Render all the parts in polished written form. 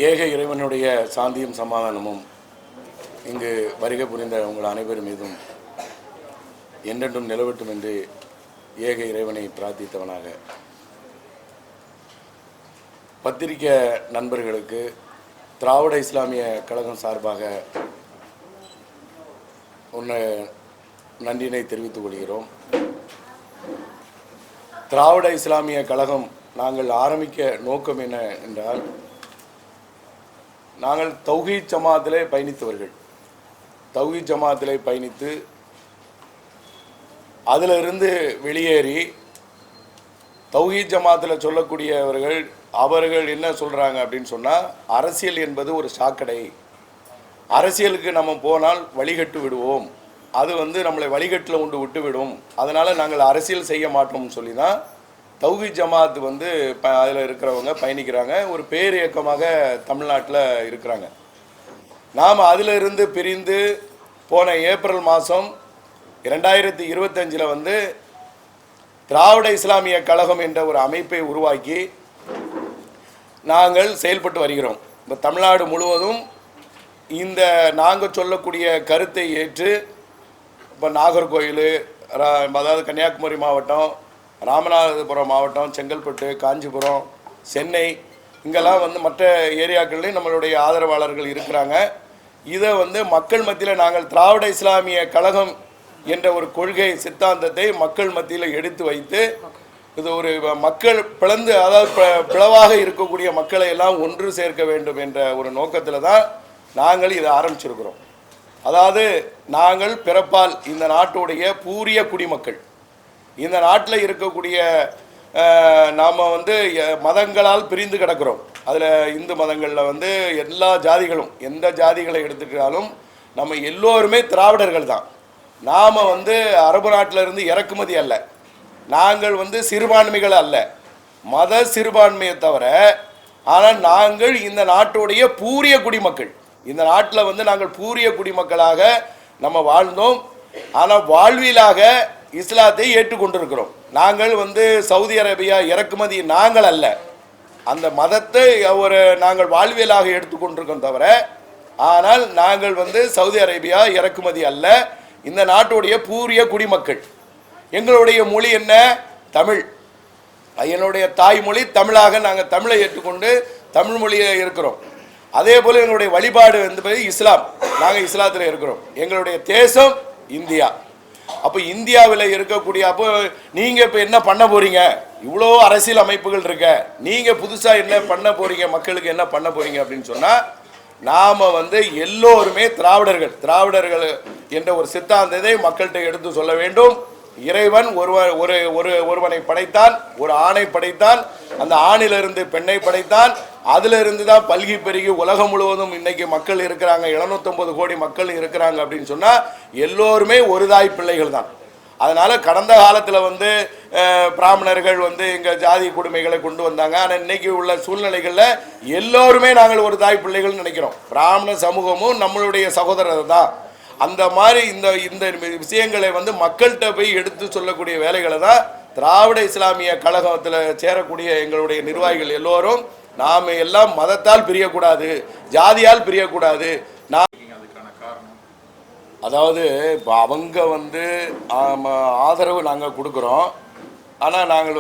ஏக இறைவனுடைய சாந்தியும் சமாதானமும் இங்கு வருகை புரிந்த உங்கள் அனைவர் மீதும் என்றென்றும் நிலவட்டும் என்று ஏக இறைவனை பிரார்த்தித்தவனாக, பத்திரிகை நண்பர்களுக்கு திராவிட இஸ்லாமிய கழகம் சார்பாக நன்றினை தெரிவித்துக் கொள்கிறோம். திராவிட இஸ்லாமிய கழகம் நாங்கள் ஆரம்பிக்க நோக்கம் என்ன என்றால், நாங்கள் தௌஹீத் ஜமாத்திலே பயணித்தவர்கள். தௌஹீத் ஜமாத்திலே பயணித்து அதிலிருந்து வெளியேறி தௌஹீத் ஜமாத்தில் சொல்லக்கூடியவர்கள் அவர்கள் என்ன சொல்கிறாங்க அப்படின்னு சொன்னால், அரசியல் என்பது ஒரு சாக்கடை, அரசியலுக்கு நம்ம போனால் வழிகட்டு விடுவோம், அது நம்மளை வழிகட்டில் கொண்டு விட்டு விடும், அதனால் நாங்கள் அரசியல் செய்ய மாட்டோம்னு சொல்லி தான் தௌஹீத் ஜமாத் அதில் இருக்கிறவங்க பயணிக்கிறாங்க. ஒரு பேர் இயக்கமாக தமிழ்நாட்டில் இருக்கிறாங்க. நாம் அதிலிருந்து பிரிந்து போன ஏப்ரல் மாதம் 2025 திராவிட இஸ்லாமிய கழகம் என்ற ஒரு அமைப்பை உருவாக்கி நாங்கள் செயல்பட்டு வருகிறோம். இப்போ தமிழ்நாடு முழுவதும் இந்த நாங்கள் சொல்லக்கூடிய கருத்தை ஏற்று இப்போ நாகர்கோயில், அதாவது கன்னியாகுமரி மாவட்டம், ராமநாதபுரம் மாவட்டம், செங்கல்பட்டு, காஞ்சிபுரம், சென்னை, இங்கெல்லாம் மற்ற ஏரியாக்கள்லேயும் நம்மளுடைய ஆதரவாளர்கள் இருக்கிறாங்க. இதை மக்கள் மத்தியில் நாங்கள் திராவிட இஸ்லாமிய கழகம் என்ற ஒரு கொள்கை சித்தாந்தத்தை மக்கள் மத்தியில் எடுத்து வைத்து, இது ஒரு மக்கள் பிளந்து, அதாவது பிளவாக இருக்கக்கூடிய மக்களை எல்லாம் ஒன்று சேர்க்க வேண்டும் என்ற ஒரு நோக்கத்தில் தான் நாங்கள் இதை ஆரம்பிச்சிருக்கிறோம். அதாவது நாங்கள் பிறப்பால் இந்த நாட்டுடைய பூரிய குடிமக்கள். இந்த நாட்டில் இருக்கக்கூடிய நாம் மதங்களால் பிரிந்து கிடக்கிறோம். அதில் இந்து மதங்களில் எல்லா ஜாதிகளும், எந்த ஜாதிகளை எடுத்துக்கிட்டாலும் நம்ம எல்லோருமே திராவிடர்கள் தான். நாம் அரபு நாட்டிலிருந்து இறக்குமதி அல்ல, நாங்கள் சிறுபான்மைகள் அல்ல, மத சிறுபான்மையை தவிர. ஆனால் நாங்கள் இந்த நாட்டுடைய பூரிய குடிமக்கள். இந்த நாட்டில் நாங்கள் பூரிய குடிமக்களாக நம்ம வாழ்ந்தோம். ஆனால் வாழ்வியலாக இஸ்லாத்தை ஏற்றுக்கொண்டிருக்கிறோம். நாங்கள் சவுதி அரேபியா இறக்குமதி நாங்கள் அல்ல, அந்த மதத்தை நாங்கள் வாழ்வியலாக எடுத்துக்கொண்டிருக்கோம் தவிர. ஆனால் நாங்கள் சவுதி அரேபியா இறக்குமதி அல்ல, இந்த நாட்டுடைய பூரிய குடிமக்கள். எங்களுடைய மொழி என்ன? தமிழ். என்னுடைய தாய்மொழி தமிழாக நாங்கள் தமிழை ஏற்றுக்கொண்டு தமிழ் மொழியை இருக்கிறோம். அதே போல் எங்களுடைய வழிபாடு இஸ்லாம், நாங்கள் இஸ்லாத்தில் இருக்கிறோம். எங்களுடைய தேசம் இந்தியா. அப்போ இந்தியாவில் இருக்கக்கூடிய, அப்போ நீங்கள் இப்போ என்ன பண்ண போகிறீங்க? இவ்வளோ அரசியல் அமைப்புகள் இருக்க, நீங்கள் புதுசாக என்ன பண்ண போகிறீங்க, மக்களுக்கு என்ன பண்ண போகிறீங்க அப்படின்னு சொன்னால், நாம் எல்லோருமே திராவிடர்கள் என்ற ஒரு சித்தாந்தத்தை மக்கள்கிட்ட எடுத்து சொல்ல வேண்டும். இறைவன் ஒருவனை படைத்தான், ஒரு ஆணை படைத்தான், அந்த ஆணிலிருந்து பெண்ணை படைத்தான், அதிலிருந்து தான் பல்கி பெருகி உலகம் முழுவதும் இன்னைக்கு மக்கள் இருக்கிறாங்க, 750 கோடி மக்கள் இருக்கிறாங்க அப்படின்னு சொன்னால் எல்லோருமே ஒரு தாய் பிள்ளைகள் தான். அதனால் கடந்த காலத்தில் பிராமணர்கள் இங்கே ஜாதி கொடுமைகளை கொண்டு வந்தாங்க. ஆனால் இன்னைக்கு உள்ள சூழ்நிலைகளில் எல்லோருமே நாங்கள் ஒரு தாய் பிள்ளைகள் நினைக்கிறோம். பிராமண சமூகமும் நம்மளுடைய சகோதரர் தான். அந்த மாதிரி இந்த விஷயங்களை மக்கள்கிட்ட போய் எடுத்து சொல்லக்கூடிய வேலைகளை தான் திராவிட இஸ்லாமிய கழகத்தில் சேரக்கூடிய எங்களுடைய நிர்வாகிகள் எல்லோரும், நாம் எல்லாம் மதத்தால் பிரியக்கூடாது, ஜாதியால் பிரியக்கூடாது. அதாவது இப்போ அவங்க ஆதரவு நாங்கள் கொடுக்குறோம், ஆனால் நாங்கள்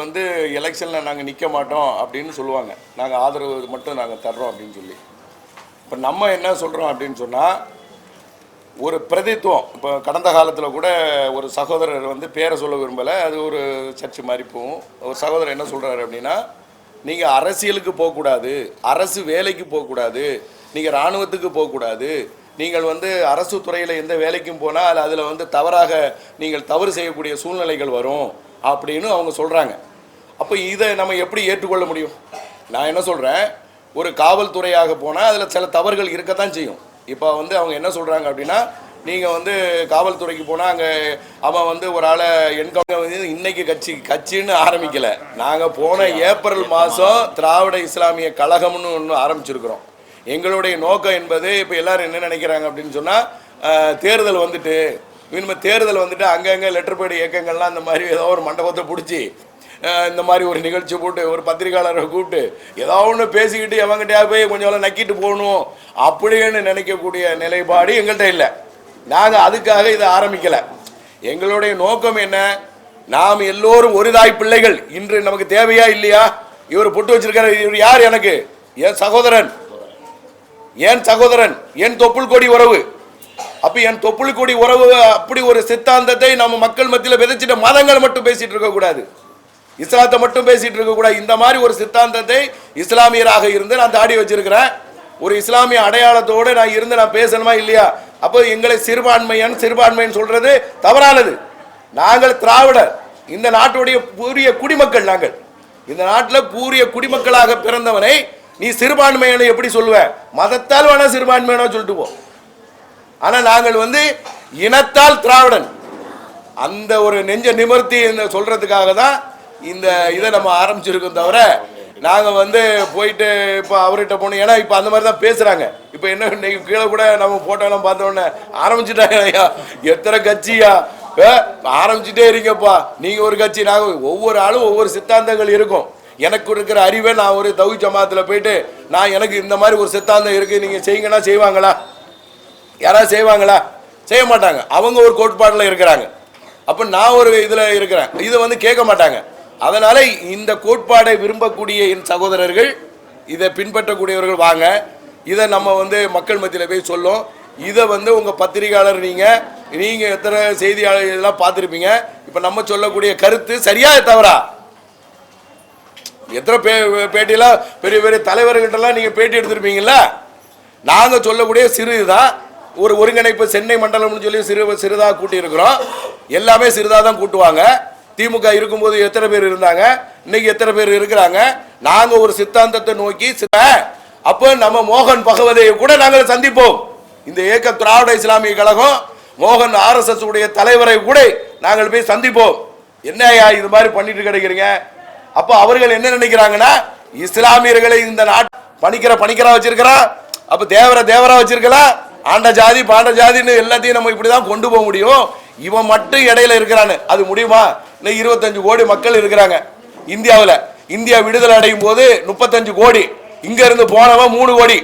எலெக்ஷனில் நாங்கள் நிற்க மாட்டோம் அப்படின்னு சொல்லுவாங்க. நாங்கள் ஆதரவு மட்டும் நாங்கள் தர்றோம் அப்படின்னு சொல்லி. இப்போ நம்ம என்ன சொல்கிறோம் அப்படின்னு சொன்னால், ஒரு பிரதித்துவம். இப்போ கடந்த காலத்தில் கூட ஒரு சகோதரர் பேரை சொல்ல விரும்பலை, அது ஒரு சர்ச்சை மாதிரி போகும். ஒரு சகோதரர் என்ன சொல்கிறாரு அப்படின்னா, நீங்கள் அரசியலுக்கு போகக்கூடாது, அரசு வேலைக்கு போகக்கூடாது, நீங்கள் இராணுவத்துக்கு போகக்கூடாது, நீங்கள் அரசு துறையில் எந்த வேலைக்கும் போனால் அதில் தவறாக நீங்கள் தவறு செய்யக்கூடிய சூழ்நிலைகள் வரும் அப்படின்னு அவங்க சொல்கிறாங்க. அப்போ இதை நம்ம எப்படி ஏற்றுக்கொள்ள முடியும்? நான் என்ன சொல்கிறேன், ஒரு காவல்துறையாக போனால் அதில் சில தவறுகள் இருக்கத்தான் செய்யும். இப்போ அவங்க என்ன சொல்கிறாங்க அப்படின்னா, நீங்கள் காவல்துறைக்கு போனால் அங்கே அவன் ஒரு ஆளை என்கவுண்டர் இன்னைக்கு கட்சின்னு ஆரம்பிக்கலை. நாங்கள் போன ஏப்ரல் மாதம் திராவிட இஸ்லாமிய கழகம்னு ஒன்று ஆரம்பிச்சிருக்கிறோம். எங்களுடைய நோக்கம் என்பது, இப்போ எல்லோரும் என்ன நினைக்கிறாங்க அப்படின்னு சொன்னால், தேர்தல் இனிமேல் தேர்தல் அங்கங்கே லெட்டர் பேடு இயக்கங்கள்லாம் அந்த மாதிரி ஏதோ ஒரு மண்டபத்தை பிடிச்சி இந்த மாதிரி ஒரு நிகழ்ச்சி போட்டு ஒரு பத்திரிகையாளரை கூப்பிட்டு ஏதாவது ஒன்று பேசிக்கிட்டு எவங்கிட்டயா போய் கொஞ்சம் நக்கிட்டு போகணும் அப்படின்னு நினைக்கக்கூடிய நிலைப்பாடு எங்கள்கிட்ட இல்லை. நாங்கள் அதுக்காக இதை ஆரம்பிக்கலை. எங்களுடைய நோக்கம் என்ன, நாம் எல்லோரும் ஒரு தாய் பிள்ளைகள். இன்று நமக்கு தேவையா இல்லையா? இவர் பொட்டு வச்சிருக்காரு, இவர் யார்? எனக்கு என் சகோதரன், என் சகோதரன், என் தொப்புள் கொடி உறவு. அப்ப என் தொப்புள் கொடி உறவு அப்படி ஒரு சித்தாந்தத்தை நம்ம மக்கள் மத்தியில் விதைச்சிட்ட மதங்கள் மட்டும் பேசிட்டு இருக்க கூடாது, இஸ்லாத்தை மட்டும் பேசிட்டு இருக்க கூடாது. இந்த மாதிரி ஒரு சித்தாந்தத்தை இஸ்லாமியராக இருந்து நான் தாடி வச்சிருக்கிறேன், ஒரு இஸ்லாமிய அடையாளத்தோடு நான் இருந்து நான் பேசணுமா இல்லையா? அப்போ எங்களை சிறுபான்மைன்னு சொல்றது தவறானது. நாங்கள் திராவிடர், இந்த நாட்டுடைய பூரிய குடிமக்கள். நாங்கள் இந்த நாட்டில் பூரிய குடிமக்களாக பிறந்தவனை நீ சிறுபான்மையான எப்படி சொல்லுவ? மதத்தால் வேணா சிறுபான்மையான சொல்லிட்டு போ. ஆனா நாங்கள் இனத்தால் திராவிடன், அந்த ஒரு நெஞ்ச நிமிர்த்தி சொல்றதுக்காக தான் இந்த இதை நம்ம ஆரம்பிச்சிருக்கோம். தவிர நாங்கள் போயிட்டு இப்போ அவர்கிட்ட போனோம். ஏன்னா இப்போ அந்த மாதிரி தான் பேசுகிறாங்க. இப்போ என்ன இன்னைக்கு கீழே கூட நம்ம போட்டோலாம் பார்த்தோன்னே ஆரம்பிச்சுட்டாங்க. ஐயா எத்தனை கட்சியா ஆரம்பிச்சுட்டே இருக்கீங்கப்பா, நீங்கள் ஒரு கட்சி, நாங்கள் ஒவ்வொரு ஆளும் ஒவ்வொரு சித்தாந்தங்கள் இருக்கும். எனக்கு இருக்கிற அறிவை நான் ஒரு தௌஹீத் ஜமாத்தில் போயிட்டு நான் எனக்கு இந்த மாதிரி ஒரு சித்தாந்தம் இருக்குது நீங்கள் செய்யுங்கன்னா செய்வாங்களா? யாராவது செய்வாங்களா? செய்ய மாட்டாங்க. அவங்க ஒரு கோட்பாட்டில் இருக்கிறாங்க. அப்போ நான் ஒரு இதில் இருக்கிறேன், இதை கேட்க மாட்டாங்க. அதனால இந்த கோட்பாடை விரும்பக்கூடிய என் சகோதரர்கள், இதை பின்பற்றக்கூடியவர்கள் வாங்க, இதை நம்ம மக்கள் மத்தியில் போய் சொல்லும். இதை உங்க பத்திரிகையாளர் நீங்க எத்தனை செய்தியாளர் இதெல்லாம் பார்த்துருப்பீங்க. இப்போ நம்ம சொல்லக்கூடிய கருத்து சரியா தவறா? எத்தனை பேட்டியெல்லாம் பெரிய பெரிய தலைவர்கள்ட்டெல்லாம் நீங்க பேட்டி எடுத்திருப்பீங்கல்ல. நாங்கள் சொல்லக்கூடிய சிறுதான் ஒரு ஒருங்கிணைப்பு சென்னை மண்டலம்னு சொல்லி சிறுதாக கூட்டி இருக்கிறோம். எல்லாமே சிறுதாக தான் கூட்டுவாங்க. திமுக இருக்கும்போது எத்தனை பேர் இருந்தாங்க, இன்னைக்கு எத்தனை பேர் இருக்கிறாங்க? நாங்க ஒரு சித்தாந்தத்தை நோக்கி அப்ப நம்ம மோகன் பகவதையை கூட நாங்கள் சந்திப்போம். இந்த ஏக திராவிட இஸ்லாமிய கழகம் மோகன் RSS உடைய தலைவரை கூட நாங்கள் போய் சந்திப்போம். என்னையா இது மாதிரி பண்ணிட்டு கிடைக்கிறீங்க? அப்ப அவர்கள் என்ன நினைக்கிறாங்கன்னா, இஸ்லாமியர்களை இந்த நாட்டு பணிக்கரா வச்சிருக்கிறான், அப்ப தேவரா வச்சிருக்கலாம், ஆண்ட ஜாதி பாண்ட ஜாதின்னு எல்லாத்தையும் நம்ம இப்படிதான் கொண்டு போக முடியும். இவன் மட்டும் இடையில இருக்கிறான்னு அது முடியுமா? இன்னைக்கு 25 கோடி மக்கள் இருக்கிறாங்க இந்தியாவில். இந்தியா விடுதலை அடையும் போது 35 கோடி, இங்க இருந்து போனவன் 3 கோடி,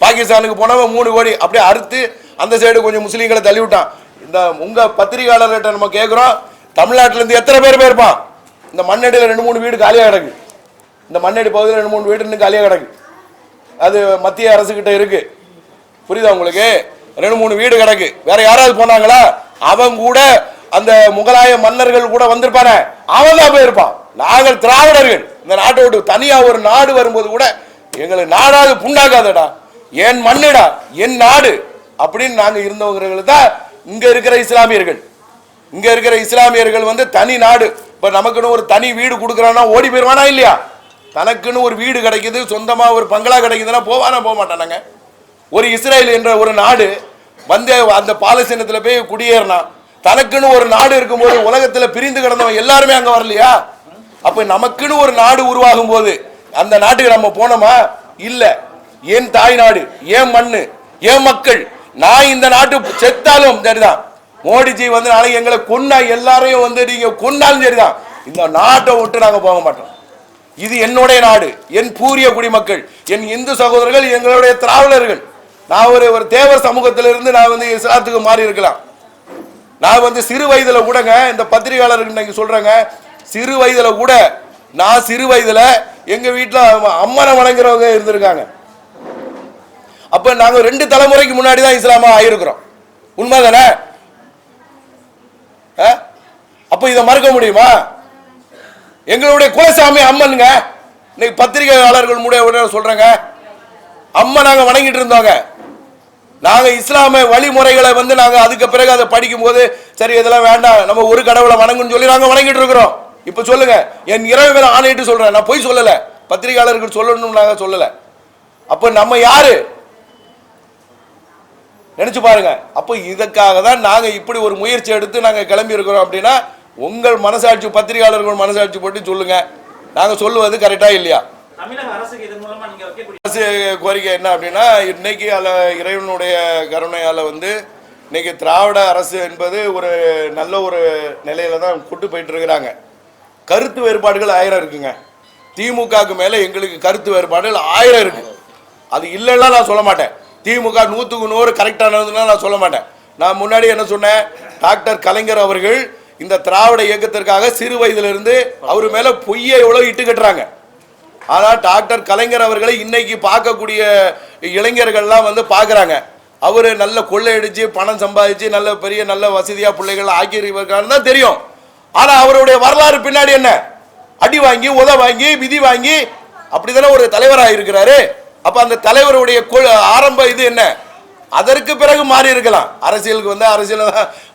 பாகிஸ்தானுக்கு போனவன் 3 கோடி, அப்படியே அறுத்து அந்த சைடு கொஞ்சம் முஸ்லீம்களை தள்ளி விட்டான். இந்த உங்க பத்திரிகையாளர்கிட்ட நம்ம கேட்கிறோம், தமிழ்நாட்டில இருந்து எத்தனை பேர் போயிருப்பான்? இந்த மண்ணடியில் 2-3 வீடு காலியாக கிடக்கு. இந்த மண்ணடி பகுதியில் 2-3 வீடு இன்னும் காலியாக கிடக்கு. அது மத்திய அரசு கிட்ட இருக்கு. புரியுதா உங்களுக்கு? 2-3 வீடு கிடக்கு. வேற யாராவது போனாங்களா? அவன் கூட அந்த முகலாய மன்னர்கள் கூட வந்திருப்பானே, அவன் தான் போயிருப்பான். நாங்கள் திராவிடர்கள் இந்த நாட்டை விட்டு தனியா ஒரு நாடு வரும்போது கூட எங்களுக்கு நாடாவது புண்ணாக்காதடா, என் மண்ணுடா, என் நாடு அப்படின்னு நாங்க இருந்தவங்களுக்கு தான் இங்க இருக்கிற இஸ்லாமியர்கள். இங்க இருக்கிற இஸ்லாமியர்கள் தனி நாடு. இப்ப நமக்குன்னு ஒரு தனி வீடு கொடுக்குறான்னா ஓடி போயிருவானா இல்லையா? தனக்குன்னு ஒரு வீடு கிடைக்குது, சொந்தமா ஒரு பங்களா கிடைக்குதுன்னா போவானா? போக மாட்டானாங்க. ஒரு இஸ்ரேல் என்ற ஒரு நாடு அந்த பாலஸ்தீனத்துல போய் குடியேறினா, தனக்குன்னு ஒரு நாடு இருக்கும்போது உலகத்தில் பிரிந்து கிடந்தவன் எல்லாருமே அங்க வரலையா? அப்ப நமக்குன்னு ஒரு நாடு உருவாகும் போது அந்த நாட்டுக்கு நம்ம போனோமா? இல்ல. என் தாய் நாடு, ஏன் மண்ணு, ஏன் மக்கள், நான் இந்த நாட்டு செத்தாலும் சரிதான். மோடிஜி நாளைக்கு எங்களை கொன்னா எல்லாரையும் நீங்க கொன்னாலும் சரிதான், இந்த நாட்டை விட்டு நாங்க போக மாட்டோம். இது என்னுடைய நாடு, என் பூரிய குடிமக்கள், என் இந்து சகோதரர்கள், எங்களுடைய திராவிடர்கள். நான் ஒரு தேவர் சமூகத்திலிருந்து நான் இஸ்லாத்துக்கு மாறி இருக்கலாம். நான் சிறு வயதுல கூடங்க, இந்த பத்திரிகையாளர்கள் இன்னைக்கு சொல்றாங்க, சிறு வயதுல கூட நான் சிறு வயதுல எங்க வீட்டுல அம்மனை வணங்குறவங்க இருந்திருக்காங்க. அப்ப நாங்க 2 தலைமுறைக்கு முன்னாடி தான் இஸ்லாமா ஆயிருக்கிறோம். உண்மைதானே? அப்ப இதை மறக்க முடியுமா? எங்களுடைய குலசாமி அம்மனுங்க. இன்னைக்கு பத்திரிகையாளர்கள் கூட சொல்றாங்க, அம்மா நாங்க வணங்கிட்டு இருந்தோங்க. நாங்க இஸ்லாம வழிமுறைகளை நாங்க அதுக்கு பிறகு அதை படிக்கும் போது சரி இதெல்லாம் வேண்டாம், நம்ம ஒரு கடவுளை வணங்குன்னு சொல்லி நாங்க வணங்கிட்டு இருக்கிறோம். இப்ப சொல்லுங்க, என் இரவு மேல ஆணையிட்டு சொல்றேன், நான் போய் சொல்லல, பத்திரிகையாளர்கள் சொல்லணும் நாங்க சொல்லல. அப்ப நம்ம யாரு நினைச்சு பாருங்க. அப்ப இதற்காக தான் நாங்க இப்படி ஒரு முயற்சி எடுத்து நாங்க கிளம்பி இருக்கிறோம். அப்படின்னா உங்கள் மனசாட்சி, பத்திரிகையாளர்கள் மனசாட்சி போட்டு சொல்லுங்க, நாங்க சொல்லுவது கரெக்டா இல்லையா? அரசு கோரிக்கை என்ன அப்படின்னா, இன்னைக்கு இறைவனுடைய கருணையால இன்னைக்கு திராவிட அரசு என்பது ஒரு நல்ல ஒரு நிலையில தான் கொண்டு போயிட்டு இருக்கிறாங்க. கருத்து வேறுபாடுகள் 1000 இருக்குங்க. திமுகவுக்கு மேலே எங்களுக்கு கருத்து வேறுபாடுகள் 1000 இருக்கு. அது இல்லைன்னா நான் சொல்ல மாட்டேன். திமுக 100க்கு 100 கரெக்டானதுன்னா நான் சொல்ல மாட்டேன். நான் முன்னாடி என்ன சொன்னேன், டாக்டர் கலைஞர் அவர்கள் இந்த திராவிட இயக்கத்திற்காக சிறு வயதிலிருந்து அவர் மேலே பொய்யை எவ்வளோ இட்டு கட்டுறாங்க. ஆனால் டாக்டர் கலைஞர் அவர்களை இன்னைக்கு பார்க்கக்கூடிய இளைஞர்கள்லாம் வந்து பார்க்குறாங்க. அவர் நல்ல கொள்ளையடிச்சு பணம் சம்பாதிச்சு நல்ல பெரிய நல்ல வசதியாக பிள்ளைகள் ஆக்கியிருக்காருன்னு தான் தெரியும். ஆனால் அவருடைய வரலாறு பின்னாடி என்ன, அடி வாங்கி உத வாங்கி விதி வாங்கி அப்படித்தானே ஒரு தலைவராக இருக்கிறாரு. அப்போ அந்த தலைவருடைய ஆரம்ப இது என்ன, அதற்கு பிறகு மாறி இருக்கலாம். அரசியலுக்கு வந்து அரசியல்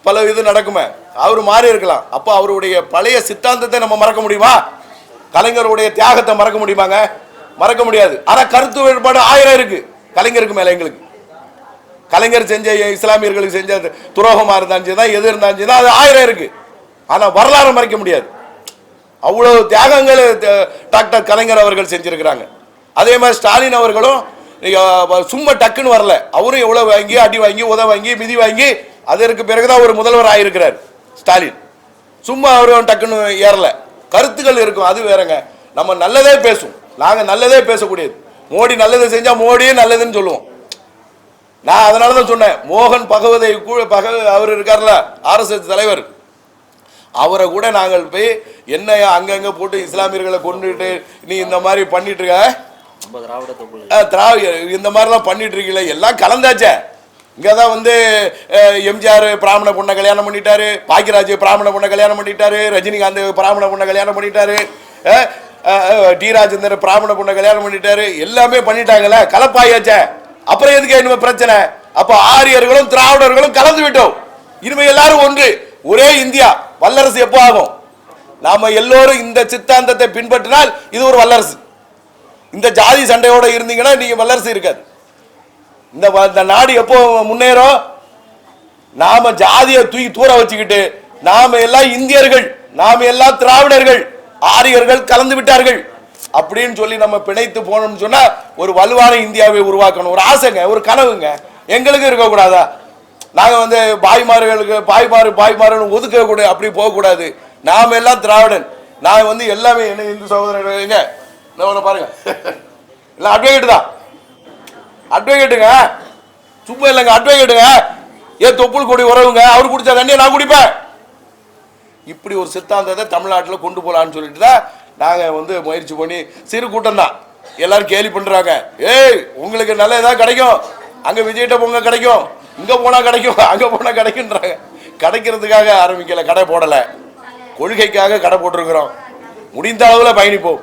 பல இது நடக்குமே, அவர் மாறி இருக்கலாம். அப்போ அவருடைய பழைய சித்தாந்தத்தை நம்ம மறக்க முடியுமா? கலைஞருடைய தியாகத்தை மறக்க முடியுமாங்க? மறக்க முடியாது. ஆனால் கருத்து வேறுபாடு 1000 இருக்கு கலைஞருக்கு மேலே. எங்களுக்கு கலைஞர் செஞ்ச இஸ்லாமியர்களுக்கு செஞ்ச துரோகமாக இருந்தாலும் தான் எது இருந்தாலும் தான் அது 1000 இருக்கு. ஆனால் வரலாறு மறைக்க முடியாது. அவ்வளவு தியாகங்கள் டாக்டர் கலைஞர் அவர்கள் செஞ்சிருக்கிறாங்க. அதே மாதிரி ஸ்டாலின் அவர்களும் சும்மா டக்குன்னு வரல. அவரும் எவ்வளவு வாங்கி அடி வாங்கி உத வாங்கி மிதி வாங்கி அதற்கு பிறகுதான் ஒரு முதல்வர் ஆயிருக்கிறார் ஸ்டாலின். சும்மா அவரும் டக்குன்னு ஏறல. கருத்துக்கள் இருக்கும், அது வேறங்க. நம்ம நல்லதே பேசும், நாங்க நல்லதே பேசக்கூடியது. மோடி நல்லது செஞ்சா மோடியே நல்லதுன்னு சொல்லுவோம். நான் அதனால தான் சொன்னேன், மோகன் பகவதை அவர் இருக்கார்ல RSS தலைவர், அவரை கூட நாங்கள் போய் என்ன அங்கங்க போட்டு இஸ்லாமியர்களை கொண்டுட்டு நீ இந்த மாதிரி பண்ணிட்டு இருக்க, இந்த மாதிரிலாம் பண்ணிட்டு இருக்கீங்களே, எல்லாம் கலந்தாச்சே. இங்கே தான் வந்து எம்ஜிஆர் பிராமண பொண்ணை கல்யாணம் பண்ணிட்டாரு, பாக்கியராஜ் பிராமண பொண்ணை கல்யாணம் பண்ணிட்டாரு, ரஜினிகாந்த் பிராமண பொண்ணை கல்யாணம் பண்ணிட்டாரு, டி ராஜேந்தர் பிராமண பொண்ணை கல்யாணம் பண்ணிட்டாரு, எல்லாமே பண்ணிட்டாங்கல்ல, கலப்பாயாச்சே. அப்புறம் எதுக்கு இனிமே பிரச்சனை? அப்போ ஆரியர்களும் திராவிடர்களும் கலந்து விட்டோம். இனிமே எல்லாரும் ஒன்று, ஒரே இந்தியா. வல்லரசு எப்போ ஆகும்? நாம எல்லோரும் இந்த சித்தாந்தத்தை பின்பற்றினால் இது ஒரு வல்லரசு. இந்த ஜாதி சண்டையோட இருந்தீங்கன்னா நீங்க வல்லரசு இருக்காது. இந்த நாடு எப்போ முன்னேறும்? நாம ஜாதியை தூக்கி தூர வச்சுக்கிட்டு நாம எல்லாம் இந்தியர்கள், நாம எல்லாம் திராவிடர்கள், ஆரியர்கள் கலந்து விட்டார்கள் அப்படின்னு சொல்லி நம்ம பிணைத்து போனோம்னு சொன்னா ஒரு வலுவான இந்தியாவை உருவாக்கணும். ஒரு ஆசைங்க, ஒரு கனவுங்க. எங்களுக்கு இருக்கக்கூடாதா? நாங்க வந்து பாய்மார்களுக்கு பாய்மார்கள் ஒதுக்க கூட அப்படி போகக்கூடாது. நாம எல்லாம் திராவிடன். நான் வந்து எல்லாமே என்ன இந்து சகோதரங்க பாருங்க, எல்லாம் அட்வொகேட் தான். அட்வொகேட்டுங்க, சும்மா இல்லைங்க, அட்வொகேட்டுங்க. ஏன் தொப்புள் கொடி உறவுங்க, அவர் குடிச்சா தண்ணியை நான் குடிப்பேன். இப்படி ஒரு சித்தாந்தத்தை தமிழ்நாட்டில் கொண்டு போகலான்னு சொல்லிட்டு தான் நாங்கள் வந்து முயற்சி பண்ணி, சிறு கூட்டம் தான், எல்லாரும் கேலி பண்ணுறாங்க. ஏய் உங்களுக்கு நல்ல ஏதாவது கிடைக்கும், அங்கே விஜய்கிட்ட போங்க கிடைக்கும், இங்கே போனால் கிடைக்கும், அங்கே போனால் கிடைக்குன்றாங்க. கிடைக்கிறதுக்காக ஆரம்பிக்கலை, கடை போடலை, கொள்கைக்காக கடை போட்டிருக்கிறோம். முடிந்த அளவில் பயணிப்போம்.